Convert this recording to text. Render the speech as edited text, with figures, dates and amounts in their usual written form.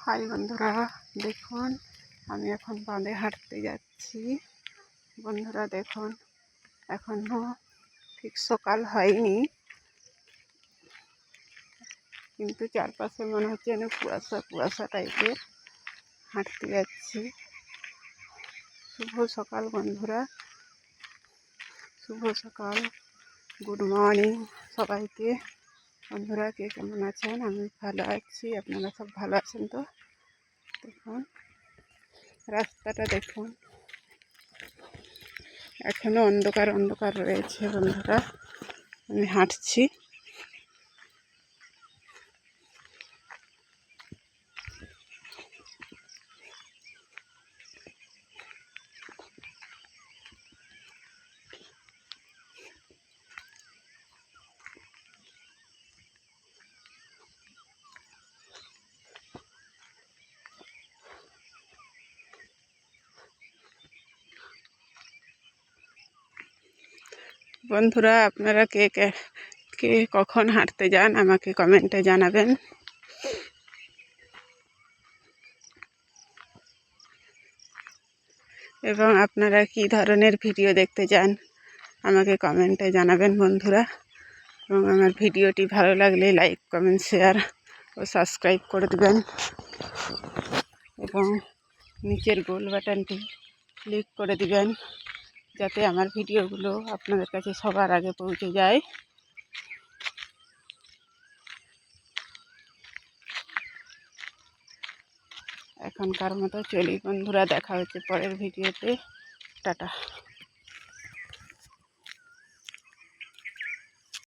High বন্ধুরা, দেখুন আমি এখন বাঁধে হাঁটতে যাচ্ছি। বন্ধুরা দেখুন, এখনো ঠিক সকাল হয়নি, কিন্তু চারপাশে মনে হচ্ছে যেন কুয়াশা কুয়াশা টাইপের। হাঁটতে যাচ্ছি। শুভ সকাল বন্ধুরা, শুভ সকাল, গুড মর্নিং সবাইকে। বন্ধুরা কে কেমন আছেন? আমি ভালো আছি, আপনারা সব ভালো আছেন তো? দেখুন রাস্তাটা, দেখুন এখনো অন্ধকার অন্ধকার রয়েছে। বন্ধুরা আমি হাঁটছি। বন্ধুরা আপনারা কে কে কে কখন হাঁটতে যান আমাকে কমেন্টে জানাবেন। এবং আপনারা কি ধরনের ভিডিও দেখতে চান আমাকে কমেন্টে জানাবেন বন্ধুরা। এবং আমার ভিডিওটি ভালো লাগলে লাইক, কমেন্ট, শেয়ার ও সাবস্ক্রাইব করে দেবেন। এবং নিচের গোল বাটনটি ক্লিক করে দিবেন, যাতে আমার ভিডিওগুলো আপনাদের কাছে সবার আগে পৌঁছে যায়। এখনকার মতো চলি বন্ধুরা, দেখা হচ্ছে পরের ভিডিওতে। টাটা।